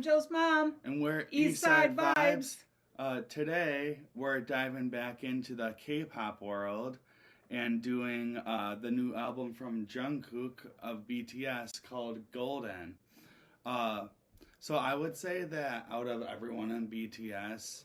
I'm Joe's mom. And we're Eastside Vibes. Today, we're diving back into the K-pop world and doing the new album from Jung of BTS called Golden. So I would say that out of everyone in BTS,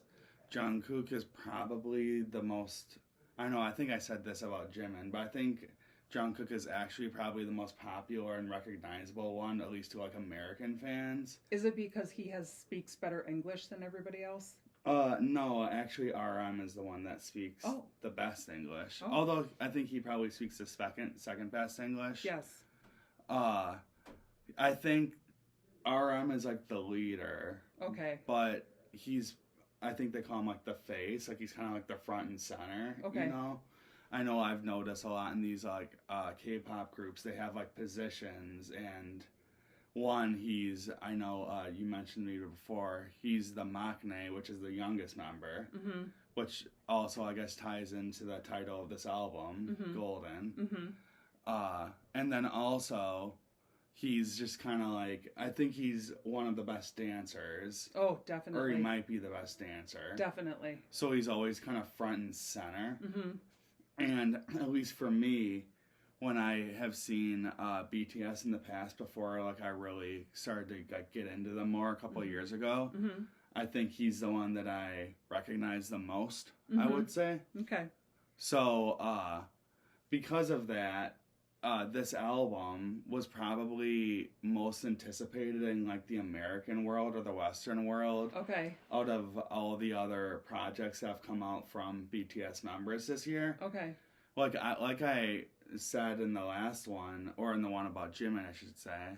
Jungkook is probably the most... I think I said this about Jimin, but I think Jungkook is actually probably the most popular and recognizable one, at least to like American fans. Is it because he speaks better English than everybody else? No, actually RM is the one that speaks the best English. Oh. Although I think he probably speaks the second best English. Yes. I think RM is like the leader. Okay. But I think they call him like the face, like he's kind of like the front and center. Okay. You know? I know I've noticed a lot in these like K-pop groups, they have like positions, and one, you mentioned me before, he's the maknae, which is the youngest member, which also I guess ties into the title of this album, Golden. And then also he's just kind of like, I think he's one of the best dancers. Oh, definitely. Or he might be the best dancer. Definitely. So he's always kind of front and center. And at least for me, when I have seen BTS in the past before, like I really started to get into them more a couple of years ago, I think he's the one that I recognize the most, I would say. Okay. So because of that, this album was probably most anticipated in like the American world or the Western world. Okay. Out of all the other projects that have come out from BTS members this year. Okay. Like I said in the last one, or in the one about Jimin, I should say,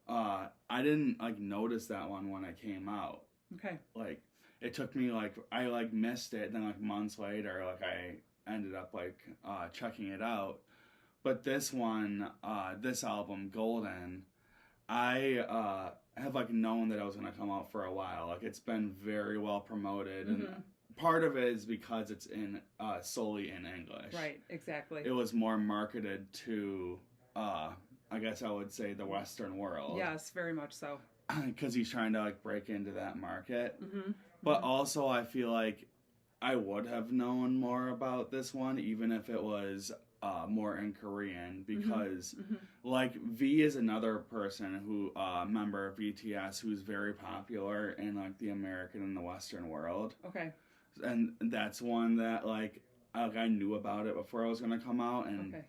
I didn't like notice that one when it came out. Okay. Like it took me I missed it, then like months later, like I ended up checking it out. But this one, this album, Golden, I have like known that it was going to come out for a while. Like it's been very well promoted, and part of it is because it's in solely in English. Right, exactly. It was more marketed to, I guess I would say, the Western world. Yes, very much so. Because he's trying to like break into that market. But also I feel like I would have known more about this one, even if it was more in Korean, because like V is another person who member of BTS who's very popular in like the American and the Western world. Okay. And that's one that like I knew about it before it was gonna come out, and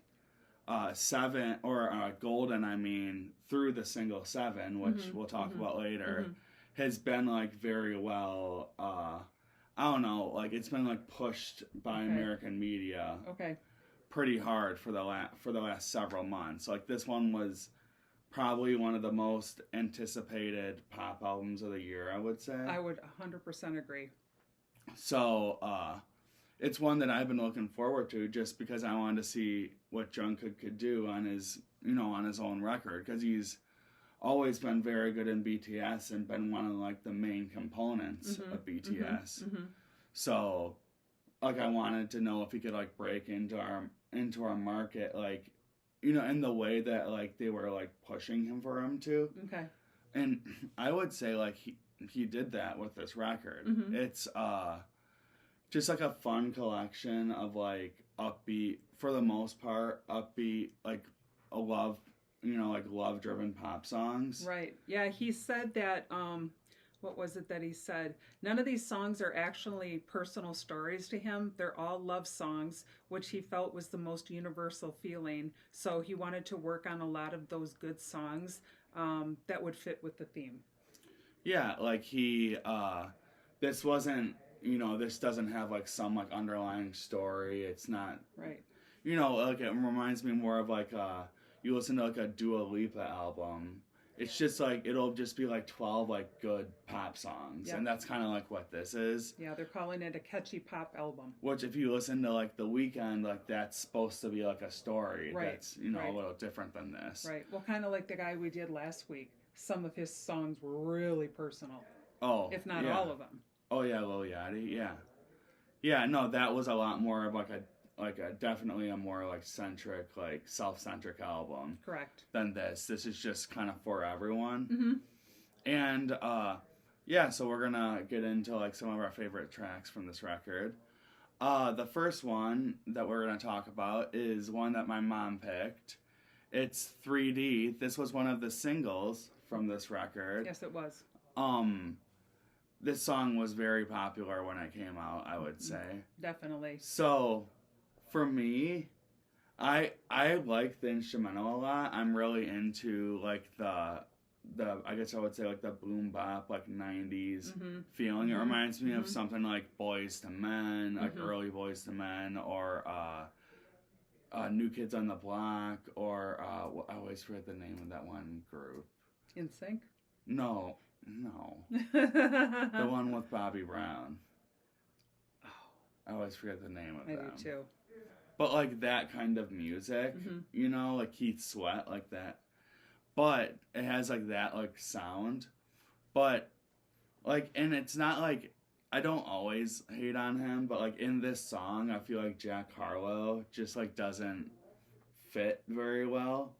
Seven or Golden, I mean, through the single Seven, which we'll talk about later, has been like very well. I don't know, like it's been like pushed by American media. Okay. Pretty hard for the last several months. Like this one was probably one of the most anticipated pop albums of the year, I would say. I would 100% agree. So it's one that I've been looking forward to, just because I wanted to see what Jungkook could do on his own record, because he's always been very good in BTS and been one of like the main components of BTS. So like I wanted to know if he could like break into our market, like, you know, in the way that like they were like pushing him for him to. Okay. And I would say like he did that with this record. It's just like a fun collection of like upbeat, for the most part, upbeat, like a love driven pop songs. Right. Yeah, he said that what was it that he said? None of these songs are actually personal stories to him. They're all love songs, which he felt was the most universal feeling. So he wanted to work on a lot of those good songs that would fit with the theme. Yeah, like this wasn't, this doesn't have like some like underlying story. It's not, right. Like it reminds me more of like you listen to like a Dua Lipa album. It's just like, it'll just be like 12 like good pop songs. Yep. And that's kind of like what this is. Yeah, they're calling it a catchy pop album. Which if you listen to like The Weeknd, like that's supposed to be like a story. Right. That's, a little different than this. Right. Well, kind of like the guy we did last week. Some of his songs were really personal. Oh. If not all of them. Oh yeah, Lil Yachty, yeah. Yeah, no, that was a lot more of like a definitely a more like centric, like self-centric album. Correct. Than this. This is just kind of for everyone. And yeah, so we're gonna get into like some of our favorite tracks from this record. The first one that we're gonna talk about is one that my mom picked. It's 3D. This was one of the singles from this record. Yes, it was. Um, this song was very popular when it came out, I would say. Definitely. So, for me, I like the instrumental a lot. I'm really into like the I guess I would say like the boom bop like 90s feeling. It reminds me of something like Boys to Men, like early Boys to Men, or New Kids on the Block, or I always forget the name of that one group. In Sync? No. The one with Bobby Brown. I always forget the name of them. I do too. But like that kind of music, you know, like Keith Sweat, like that. But it has like that like sound. But like, and it's not like, I don't always hate on him, but like in this song, I feel like Jack Harlow just like doesn't fit very well.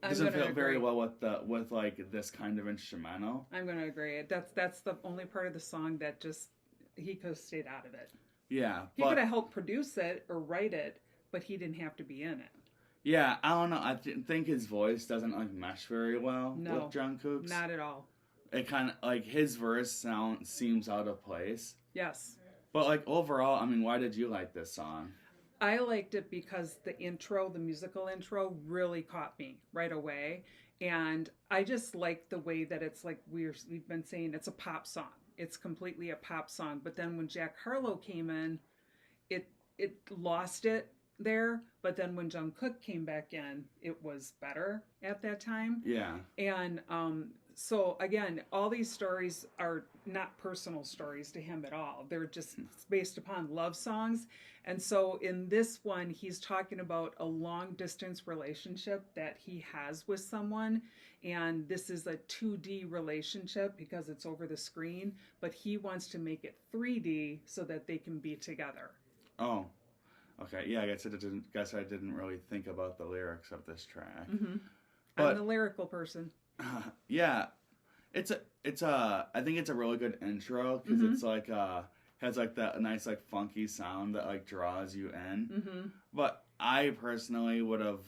Doesn't fit very well with like this kind of instrumental. I'm gonna agree. That's the only part of the song that just he could have stayed out of it. Yeah, he could have helped produce it or write it, but he didn't have to be in it. Yeah, I don't know. I think his voice doesn't like mesh very well with Jungkook's. Not at all. It kind of like his verse seems out of place. Yes. But like overall, I mean, why did you like this song? I liked it because the intro, the musical intro, really caught me right away. And I just like the way that it's like we've been saying it's a pop song. It's completely a pop song. But then when Jack Harlow came in, it lost it there. But then when Jungkook came back in, it was better at that time. Yeah. And so again, all these stories are not personal stories to him at all. They're just based upon love songs. And so in this one, he's talking about a long distance relationship that he has with someone. And this is a 2D relationship because it's over the screen, but he wants to make it 3D so that they can be together. Oh, okay. Yeah, I guess I didn't really think about the lyrics of this track. But, I'm the lyrical person. Yeah, I think it's a really good intro because it's like has like that nice like funky sound that like draws you in. But I personally would have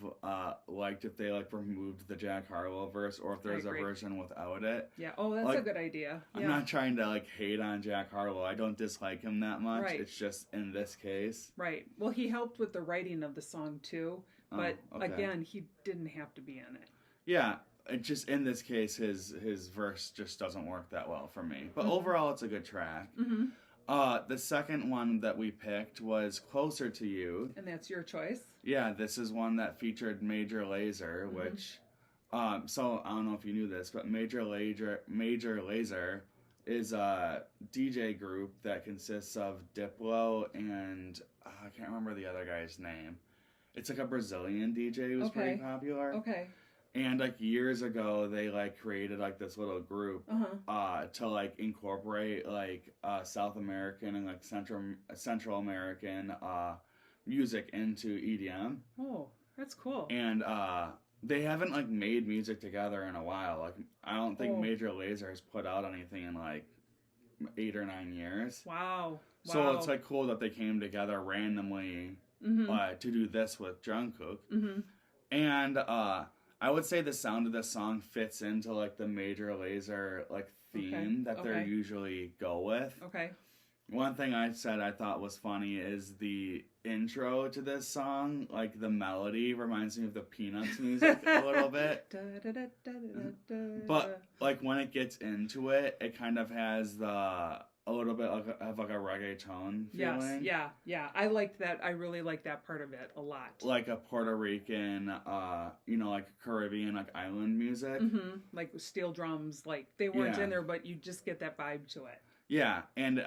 liked if they like removed the Jack Harlow verse, or if there's a version without it. Yeah. Oh, that's like, a good idea. Yeah. I'm not trying to like hate on Jack Harlow. I don't dislike him that much. Right. It's just in this case. Right. Well, he helped with the writing of the song too, but again, he didn't have to be in it. Yeah. It just in this case, his verse just doesn't work that well for me. But overall, it's a good track. The second one that we picked was Closer to You. And that's your choice? Yeah, this is one that featured Major Lazer, which, so I don't know if you knew this, but Major Lazer is a DJ group that consists of Diplo and, I can't remember the other guy's name. It's like a Brazilian DJ who was pretty popular. Okay. And like years ago, they like created like this little group to like incorporate like South American and like Central American music into EDM. Oh, that's cool. And they haven't like made music together in a while. Like I don't think Major Lazer has put out anything in like 8 or 9 years. Wow. So it's like cool that they came together randomly to do this with Jungkook. And I would say the sound of this song fits into like the Major Lazer like theme that they usually go with. Okay. One thing I said I thought was funny is the intro to this song, like the melody reminds me of the Peanuts music a little bit. But like when it gets into it, it kind of has a little bit of like a reggaeton feeling. Yes, yeah. I liked that. I really liked that part of it a lot. Like a Puerto Rican, like Caribbean, like island music. Like steel drums, like they weren't in there, but you just get that vibe to it. Yeah, and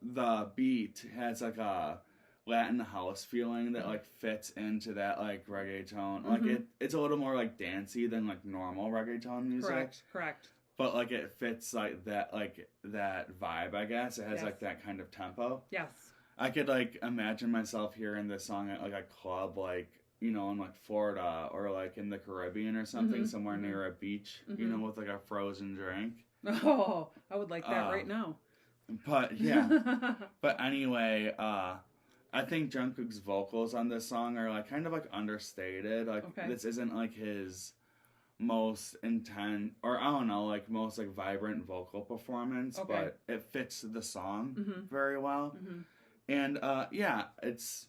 the beat has like a Latin house feeling that like fits into that like reggaeton. Like it's a little more like dancey than like normal reggaeton music. Correct. But like it fits like that vibe, I guess. It has like that kind of tempo. Yes. I could like imagine myself hearing this song at like a club like you know, in like Florida or like in the Caribbean or something, Mm-hmm. somewhere Mm-hmm. near a beach, you Mm-hmm. know, with like a frozen drink. Oh, I would like that Uh, right now. but yeah, but anyway, I think Jungkook's vocals on this song are like kind of like understated. Like Okay. this isn't like his most intense or I don't know, like most like vibrant vocal performance, Okay. but it fits the song Mm-hmm. very well. Mm-hmm. And yeah, it's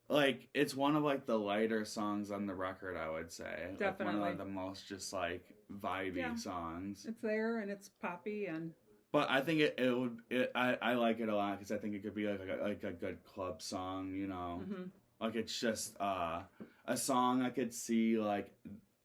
like it's one of like the lighter songs on the record, I would say. Definitely. Like one of the most just like vibey songs. It's there and it's poppy and. But I think I like it a lot because I think it could be like a good club song, you know. Mm-hmm. Like it's just a song I could see like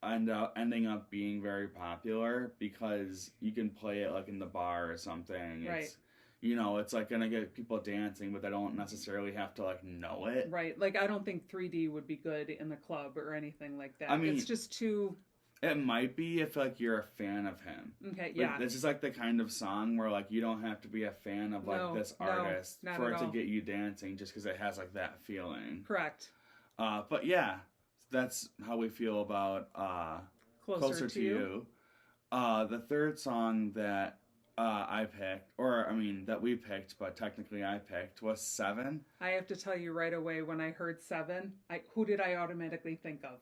ending up being very popular because you can play it like in the bar or something. Right. It's, you know, it's like gonna get people dancing, but they don't necessarily have to like know it. Right. Like I don't think 3D would be good in the club or anything like that. I mean, it's just too. It might be if like you're a fan of him. Okay, yeah. This is like the kind of song where like you don't have to be a fan of like this artist for it to get you dancing just because it has like that feeling. Correct. But yeah, that's how we feel about Closer to You. The third song that I picked, or I mean that we picked, but technically I picked, was Seven. I have to tell you right away when I heard Seven, who did I automatically think of?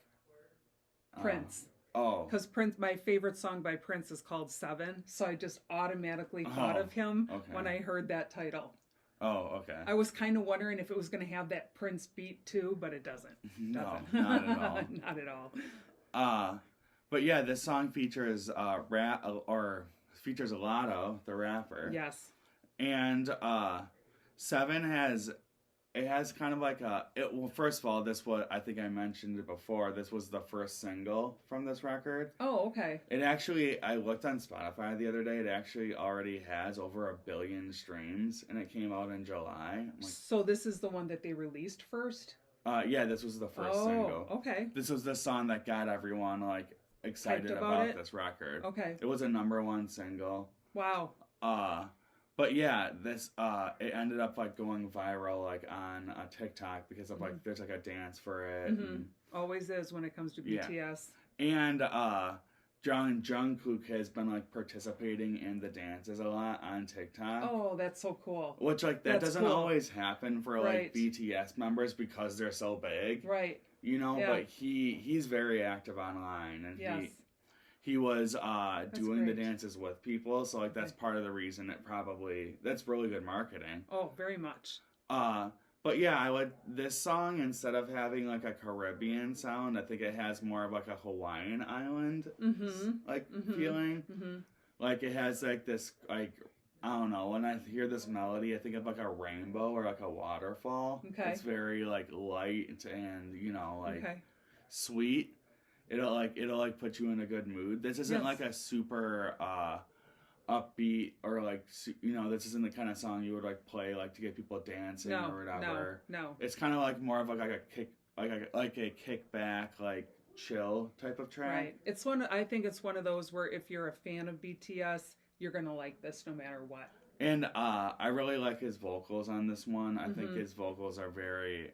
Prince. Oh. Because Prince, my favorite song by Prince is called Seven, so I just automatically thought of him when I heard that title. Oh, okay. I was kind of wondering if it was going to have that Prince beat too, but it doesn't. No, not at all. Not at all. But yeah, this song features features Lotto, the rapper. Yes. And Seven has kind of like well, first of all, this what I think I mentioned it before. This was the first single from this record. Oh, okay. It actually, I looked on Spotify the other day. It actually already has over 1 billion streams, and it came out in July. I'm like, so this is the one that they released first? Yeah, this was the first single. Okay. This was the song that got everyone like excited about this record. Okay. It was a #1 single. Wow. But yeah, this it ended up like going viral like on TikTok because of like there's like a dance for it. And, always is when it comes to BTS. And Jungkook has been like participating in the dances a lot on TikTok. Oh, that's so cool. Which like that doesn't always happen for like BTS members because they're so big. Right. You know, but he's very active online and he was doing the dances with people, so like that's part of the reason that's really good marketing. Oh, very much. But yeah, this song, instead of having like a Caribbean sound, I think it has more of like a Hawaiian island feeling. Mm-hmm. Like it has like this like I don't know, when I hear this melody I think of like a rainbow or like a waterfall. Okay. It's very like light and you know like sweet. It'll like put you in a good mood. This isn't like a super upbeat or like you know this isn't the kind of song you would like play like to get people dancing or whatever. No. It's kind of like more of like a kick like a kickback like chill type of track. Right. I think it's one of those where if you're a fan of BTS, you're gonna like this no matter what. And I really like his vocals on this one. I think his vocals are very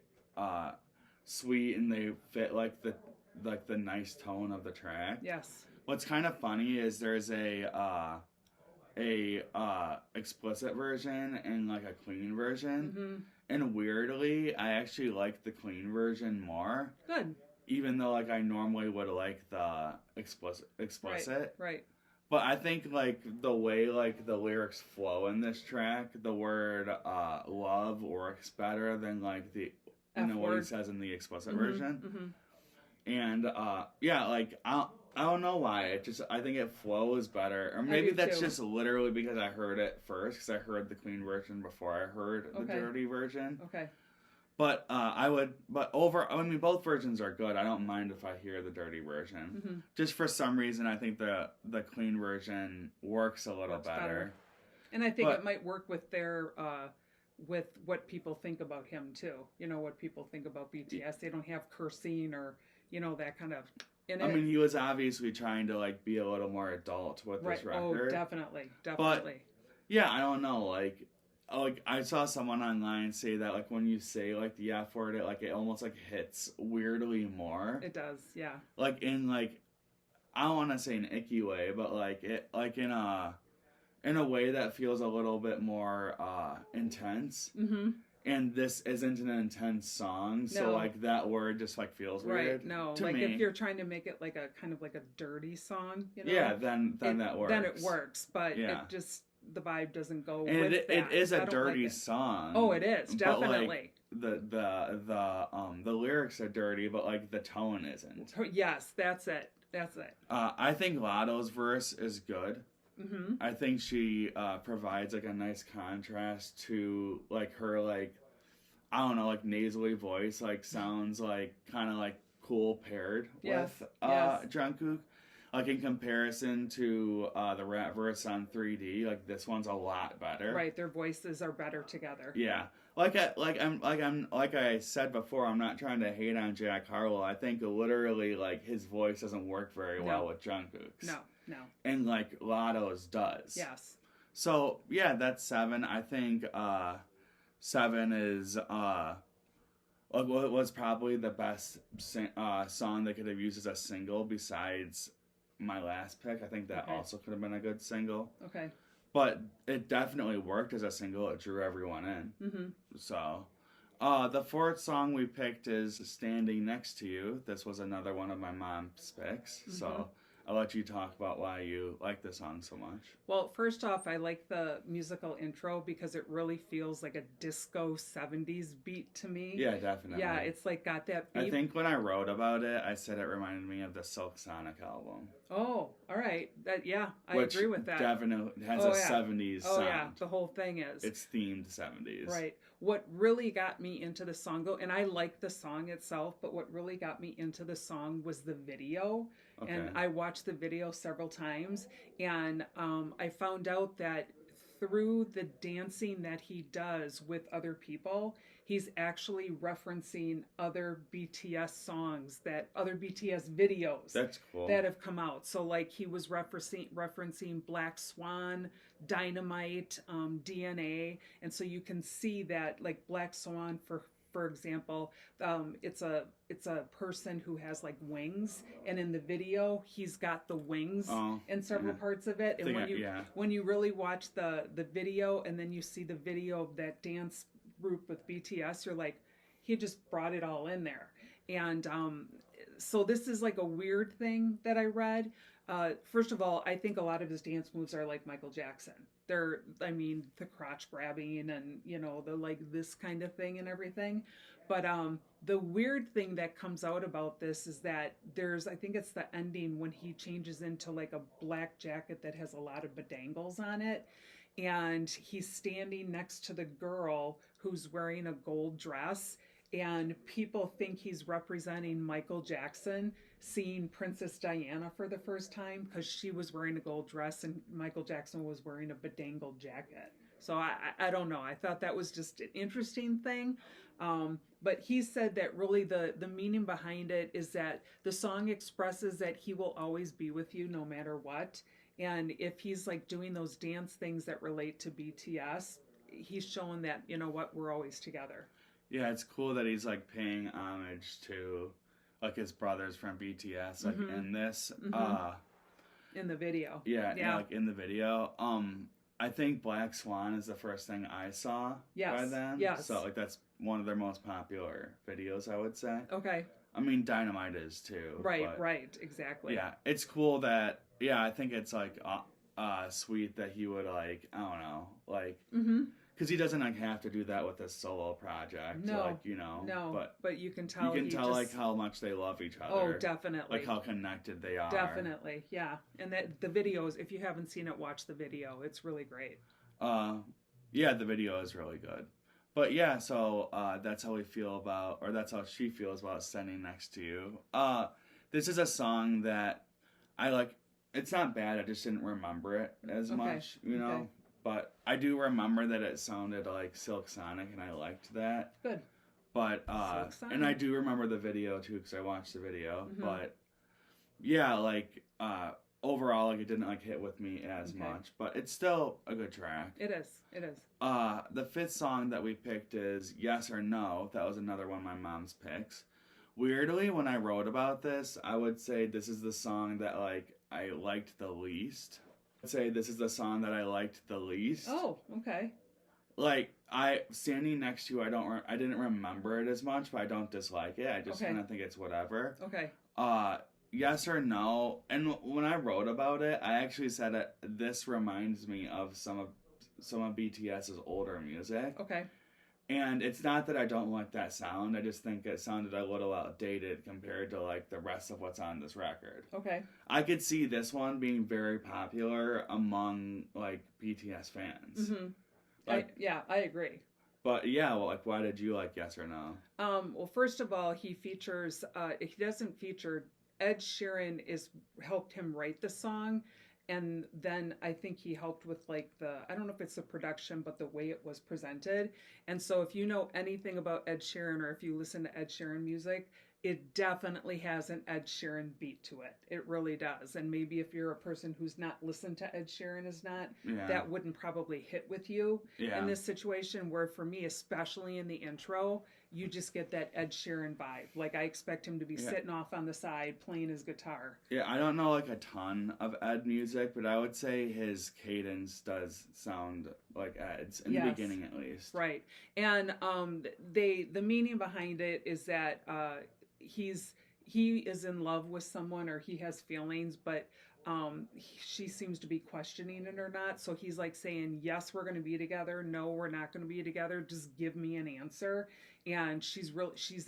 sweet and they fit like the nice tone of the track. Yes. What's kind of funny is there's a explicit version and like a clean version. And weirdly, I actually like the clean version more. Good. Even though like I normally would like the explicit. Right. But I think like the way like the lyrics flow in this track, the word love works better than like the what he says in the explicit version. And yeah, like I don't know why. I think it flows better, or maybe that's just literally because I heard it first. Because I heard the clean version before I heard the dirty version. Okay. But both versions are good. I don't mind if I hear the dirty version. Just for some reason, I think the clean version works a little better. And I think it might work with their with what people think about him too. You know what people think about BTS. They don't have cursing or that kind of. I mean, he was obviously trying to like be a little more adult with this record. Oh, definitely. But yeah, I don't know. Like, like I saw someone online say that like when you say like the F word, it almost like hits weirdly more. It does, yeah. Like in like I don't want to say an icky way, but like it like in a way that feels a little bit more intense. Mm-hmm. And this isn't an intense song, so like that word just like feels weird. Right, no. To like me. if you're trying to make it like a kind of like a dirty song, you know? Yeah, then that works. Then it works, but yeah. it just the vibe doesn't go and with it, that. It is a dirty like song. Oh, it is, definitely. But like the lyrics are dirty, but like the tone isn't. Yes, that's it. I think Lotto's verse is good. Mm-hmm. I think she provides like a nice contrast to like her like I don't know like nasally voice like sounds like kind of like cool paired with Jungkook. Like in comparison to the rap verse on 3D, like this one's a lot better. Right, their voices are better together. Yeah, like I said before, I'm not trying to hate on Jack Harlow. I think literally like his voice doesn't work very well with Jungkook's. No. And like Lotto's does. Yes. So yeah, that's 7. I think 7 is was probably the best song they could have used as a single besides my last pick. I think that also could have been a good single. Okay. But it definitely worked as a single. It drew everyone in. Mm-hmm. So, the 4th song we picked is Standing Next to You. This was another one of my mom's picks. Mm-hmm. So, I'll let you talk about why you like the song so much. Well, first off, I like the musical intro because it really feels like a disco 70s beat to me. Yeah, definitely. Yeah, it's like got that beat. I think when I wrote about it, I said it reminded me of the Silk Sonic album. Oh, all right. I agree with that. Definitely has a 70s sound. Oh, yeah. The whole thing is. It's themed 70s. Right. What really got me into the song, though, and I like the song itself, but what really got me into the song was the video. Okay. And I watched the video several times, and I found out that through the dancing that he does with other people, he's actually referencing other BTS songs, other BTS videos that have come out. So like he was referencing Black Swan, Dynamite, DNA, and so you can see that like Black Swan for example, it's a person who has like wings, and in the video he's got the wings in several parts of it. And when you really watch the video, and then you see the video of that dance group with BTS, you're like, he just brought it all in there. And so this is like a weird thing that I read. First of all, I think a lot of his dance moves are like Michael Jackson. The crotch grabbing and, the like this kind of thing and everything. But the weird thing that comes out about this is that I think it's the ending when he changes into like a black jacket that has a lot of bedangles on it. And he's standing next to the girl who's wearing a gold dress. And people think he's representing Michael Jackson seeing Princess Diana for the first time because she was wearing a gold dress and Michael Jackson was wearing a bedangled jacket. So I don't know. I thought that was just an interesting thing. But he said that really the meaning behind it is that the song expresses that he will always be with you no matter what. And if he's like doing those dance things that relate to BTS, he's showing that, we're always together. Yeah, it's cool that he's like paying homage to like his brothers from BTS, like in this. In the video. Yeah, like in the video. I think Black Swan is the first thing I saw by them. Yes. So like that's one of their most popular videos, I would say. Okay. I mean, Dynamite is too. Right, exactly. Yeah, it's cool that. Yeah, I think it's like sweet that he would like I don't know like. Because he doesn't like have to do that with a solo project. No, but you can tell. You can tell like how much they love each other. Oh, definitely. Like how connected they are. Definitely, yeah. And that the videos, if you haven't seen it, watch the video. It's really great. Yeah, the video is really good. But yeah, so that's how we feel about, or that's how she feels about Standing Next to You. This is a song that I like. It's not bad. I just didn't remember it as much, you know. Okay. But I do remember that it sounded like Silk Sonic, and I liked that. Good. But and I do remember the video too because I watched the video. But yeah, like overall, like, it didn't like hit with me as much, but it's still a good track. It is. It is. The fifth song that we picked is Yes or No. That was another one of my mom's picks. Weirdly, when I wrote about this, I would say this is the song that, like, I liked the least. I'd say this is the song that I liked the least. Oh, okay. Like, standing next to you, I didn't remember it as much, but I don't dislike it. I just kind of think it's whatever. Okay. Yes or No. And when I wrote about it, I actually said it, this reminds me of some of BTS's older music. Okay. And it's not that I don't like that sound. I just think it sounded a little outdated compared to, like, the rest of what's on this record. Okay. I could see this one being very popular among, like, BTS fans. Mm-hmm. Like, I agree. But, yeah, well, like, why did you like Yes or No? Well, first of all, he doesn't feature, Ed Sheeran helped him write the song. And then I think he helped with, like, I don't know if it's the production, but the way it was presented. And so if you know anything about Ed Sheeran, or if you listen to Ed Sheeran music, it definitely has an Ed Sheeran beat to it. It really does. And maybe if you're a person who's not listened to Ed Sheeran that wouldn't probably hit with you in this situation, where for me, especially in the intro, you just get that Ed Sheeran vibe. Like, I expect him to be sitting off on the side playing his guitar. Yeah, I don't know, like, a ton of Ed music, but I would say his cadence does sound like Ed's, in the beginning at least. Right. And the meaning behind it is that he is in love with someone, or he has feelings, but she seems to be questioning it or not. So he's like saying, yes, we're going to be together. No, we're not going to be together. Just give me an answer. And she's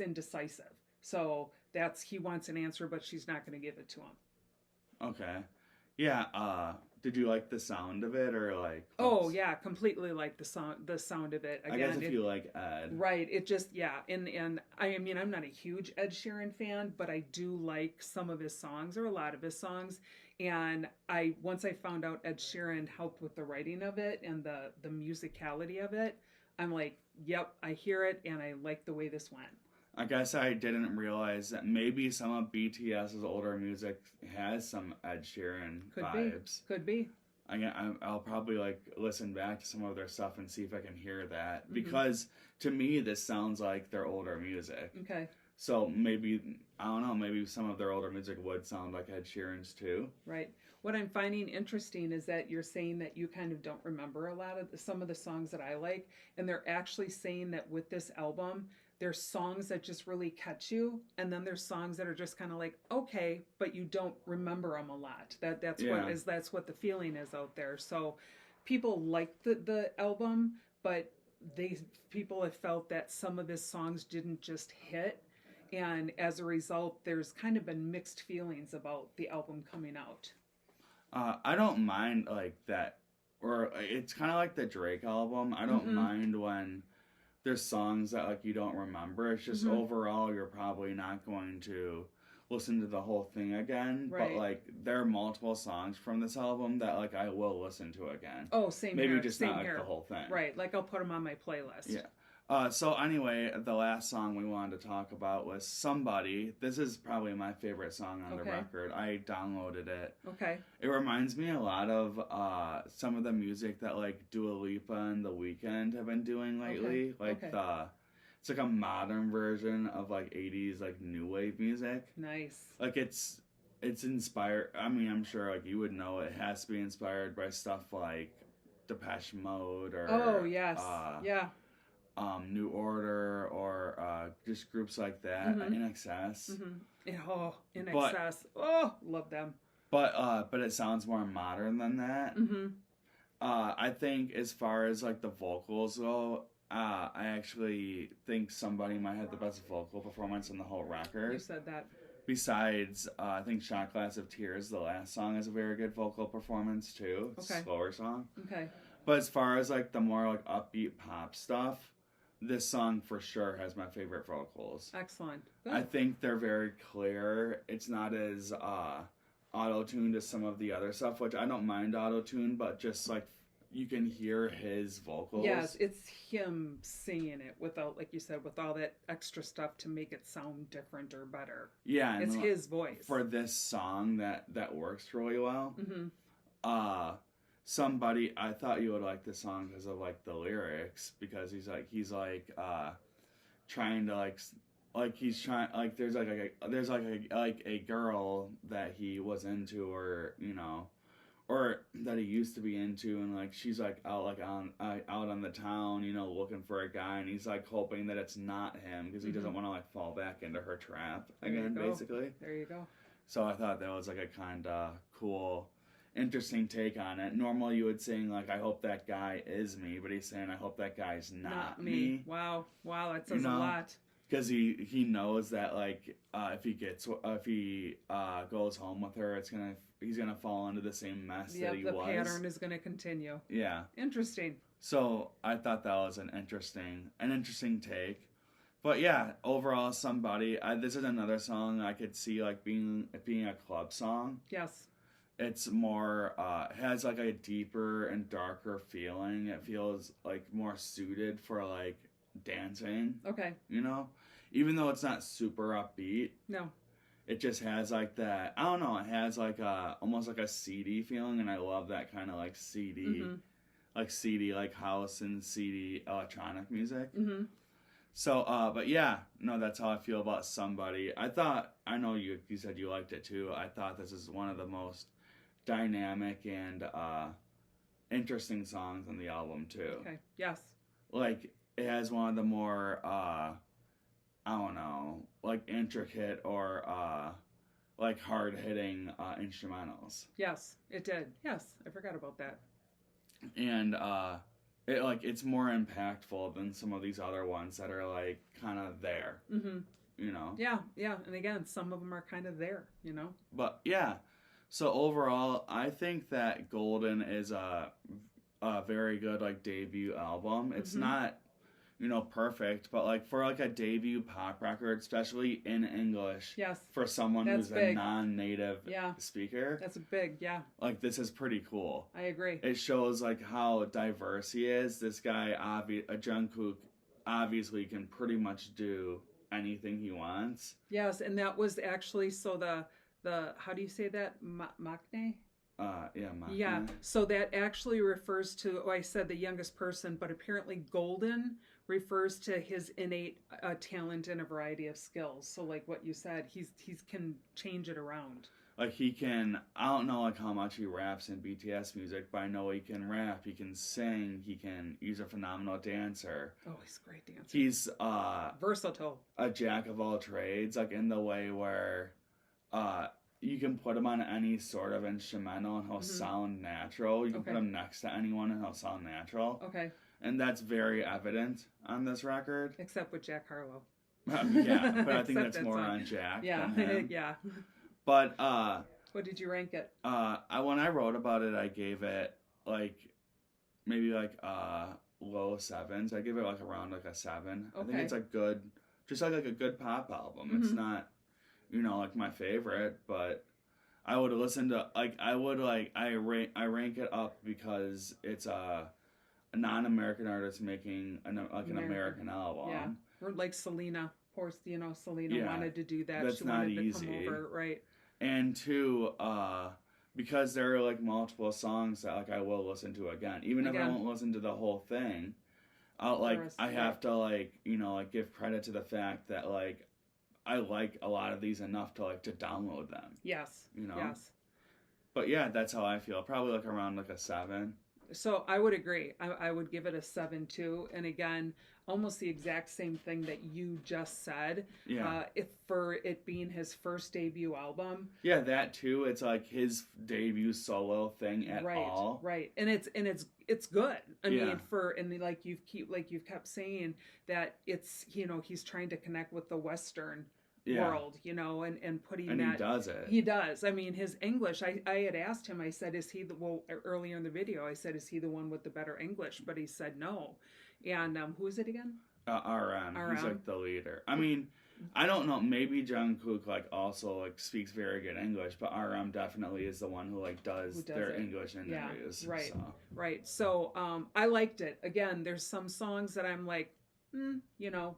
indecisive. So he wants an answer, but she's not going to give it to him. Okay. Yeah. Did you like the sound of it, or like? Oh yeah, completely like the sound of it. Again, I guess if you like Ed, right? It just and I mean, I'm not a huge Ed Sheeran fan, but I do like some of his songs, or a lot of his songs. And once I found out Ed Sheeran helped with the writing of it and the musicality of it, I'm like, yep, I hear it, and I like the way this went. I guess I didn't realize that maybe some of BTS's older music has some Ed Sheeran vibes. Could be. I'll probably, like, listen back to some of their stuff and see if I can hear that. Because to me, this sounds like their older music. Okay. So maybe, I don't know, maybe some of their older music would sound like Ed Sheeran's too. Right. What I'm finding interesting is that you're saying that you kind of don't remember a lot of some of the songs that I like. And they're actually saying that with this album, there's songs that just really catch you, and then there's songs that are just kind of like, okay, but you don't remember them a lot. That's what the feeling is out there. So people like the album, but people have felt that some of his songs didn't just hit, and as a result, there's kind of been mixed feelings about the album coming out. I don't mind, like, that, or it's kind of like the Drake album. I don't mind when there's songs that, like, you don't remember. It's just overall you're probably not going to listen to the whole thing again. Right. But, like, there are multiple songs from this album that, like, I will listen to again. Oh, same Maybe here. Maybe just same not here. Like the whole thing. Right, like I'll put them on my playlist. Yeah. So anyway, the last song we wanted to talk about was Somebody. This is probably my favorite song on the record. I downloaded it. Okay. It reminds me a lot of some of the music that, like, Dua Lipa and The Weeknd have been doing lately. It's like a modern version of, like, 80s, like, new wave music. Nice. Like, it's inspired. I mean, I'm sure, like, you would know it has to be inspired by stuff like Depeche Mode or New Order, or just groups like that. In Excess. Love them. But it sounds more modern than that. I think as far as, like, the vocals go, I actually think Somebody might have the best vocal performance in the whole record. You said that. Besides, I think Shot Glass of Tears, the last song, is a very good vocal performance too. It's a slower song. Okay. But as far as, like, the more, like, upbeat pop stuff, this song for sure has my favorite vocals. Excellent. Good. I think they're very clear. It's not as auto-tuned as some of the other stuff, which I don't mind auto-tune, but just, like, you can hear his vocals. Yes, it's him singing it without, like you said, with all that extra stuff to make it sound different or better. Yeah, it's his voice for this song that works really well. Mm-hmm. Somebody, I thought you would like this song because of like the lyrics, because he's trying to he's trying, like there's a girl that he was into, or or that he used to be into, and like she's like out on the town, looking for a guy, and he's like hoping that it's not him, because he doesn't want to like fall back into her trap again, basically. There you go. So I thought that was like a kind of cool, interesting take on it. Normally you would sing like, I hope that guy is me, but he's saying, I hope that guy's not me. Wow, that says a lot. Because he knows that like if he goes home with her, he's gonna fall into the same mess that he was. The pattern is gonna continue. Yeah. Interesting. So I thought that was an interesting take. But yeah, overall, this is another song I could see like being a club song. Yes. It's more has like a deeper and darker feeling. It feels like more suited for like dancing. Okay. Even though it's not super upbeat. No. It just has like that, I don't know, it has like almost like a CD feeling, and I love that kind of like CD, like house and CD electronic music. Mm-hmm. So, but yeah, no, that's how I feel about Somebody. I know you said you liked it too. I thought this is one of the most dynamic and interesting songs on the album too. Okay. Yes. Like, it has one of the more I don't know, like intricate or like hard hitting instrumentals. Yes, it did. Yes, I forgot about that. And it's more impactful than some of these other ones that are like kind of there. Mm-hmm. Yeah, and again, some of them are kind of there. But yeah, so overall, I think that Golden is a very good like debut album. It's not perfect, but like for like a debut pop record, especially in English, yes, for someone who's a non-native speaker, that's big. Yeah, like this is pretty cool. I agree. It shows like how diverse he is. This guy, Jung Kook, obviously can pretty much do anything he wants. Yes, and that was actually the how do you say that, Maknae? Yeah. So that actually refers to, I said the youngest person, but apparently Golden refers to his innate talent and a variety of skills. So like what you said, he can change it around. Like he can, I don't know like how much he raps in BTS music, but I know he can rap, he can sing, he's a phenomenal dancer. Oh, he's a great dancer. He's versatile. A jack of all trades, like in the way where you can put him on any sort of instrumental and he'll sound natural. You can put him next to anyone and he'll sound natural. Okay. And that's very evident on this record. Except with Jack Harlow. Yeah, but I think that's more on Jack than him. Yeah. But what did you rank it? When I wrote about it, I gave it like maybe like low sevens. I give it like around like a 7. Okay. I think it's like good, just like a good pop album. It's not like my favorite, but I would listen to I rank it up because it's a non-American artist making an American album. Yeah, or like Selena. Of course, Selena wanted to do that. That's she wanted not easy. To come over, right? And two, because there are like multiple songs that like I will listen to again, even if I won't listen to the whole thing. I have to give credit to the fact that like I like a lot of these enough to download them. Yes. Yes. But yeah, that's how I feel. Probably like around like a 7. So I would agree. I would give it a 7 too. And again, almost the exact same thing that you just said. Yeah. If for it being his first debut album. Yeah, that too. It's like his debut solo thing at all. Right. And it's good. I mean, like you've kept saying that it's he's trying to connect with the Western world, and putting that. And he does it. He does. I mean, his English, I had asked him, I said, earlier in the video, I said, is he the one with the better English? But he said no. And who is it again? RM. He's like the leader. I mean, I don't know. Maybe Jungkook like also like speaks very good English, but RM definitely is the one who like does their English interviews. Right, so. right. So I liked it. Again, there's some songs that I'm like,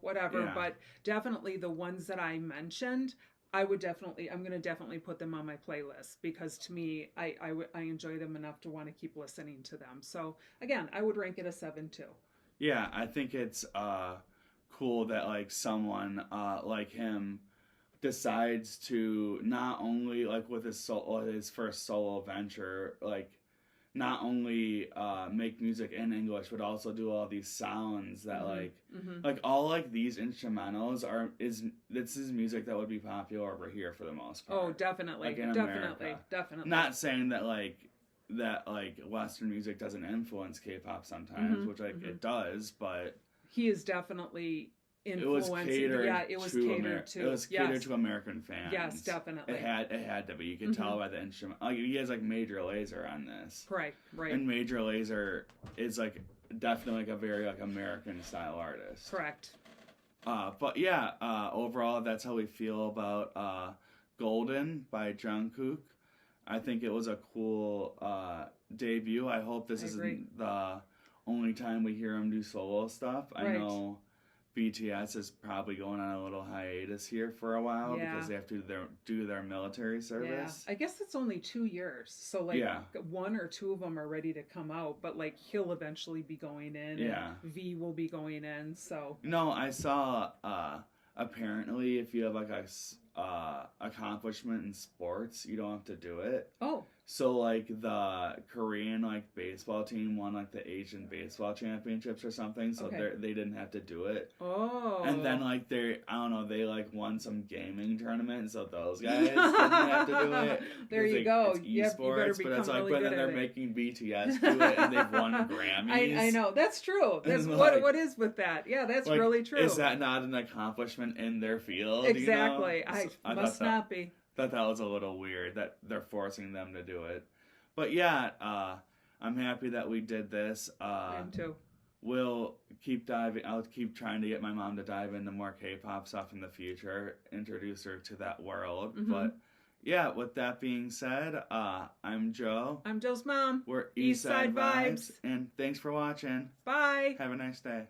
whatever. Yeah. But definitely the ones that I mentioned, I'm gonna definitely put them on my playlist because to me, I enjoy them enough to want to keep listening to them. So again, I would rank it a 7 too. Yeah, I think it's cool that like someone like him decides to not only like with his first solo venture like not only make music in English but also do all these sounds that like all like these instrumentals this is music that would be popular over here for the most part. Oh, definitely, like in definitely. Not saying that like Western music doesn't influence K-pop sometimes, which like it does, but he is definitely influencing. It was catered to American fans. Yes, definitely. It had to be. You can tell by the instrument. Like he has like Major Lazer on this. Right. And Major Lazer is like definitely like a very like American style artist. Correct. But yeah, overall that's how we feel about Golden by Jungkook. I think it was a cool debut. I hope this isn't the only time we hear him do solo stuff. I know BTS is probably going on a little hiatus here for a while because they have to do their military service. Yeah, I guess it's only 2 years. So like one or two of them are ready to come out, but like he'll eventually be going in. Yeah. And V will be going in. So no, I saw apparently if you have like a accomplishment in sports, you don't have to do it. Oh. So like the Korean like baseball team won like the Asian baseball championships or something, so they didn't have to do it. Oh. And then like they like won some gaming tournament, and so those guys didn't have to do it. There you go. It's esports, but it's like but then they're making BTS do it, and they've won Grammys. I know that's true. That's what is with that. Yeah, that's like, really true. Is that not an accomplishment in their field? Exactly. You know? I must not be. Thought that was a little weird that they're forcing them to do it. But yeah, I'm happy that we did this. I am too. I'll keep trying to get my mom to dive into more K-pop stuff in the future, introduce her to that world. But yeah, with that being said, I'm Joe. I'm Joe's mom. We're Eastside Vibes. And thanks for watching. Bye. Have a nice day.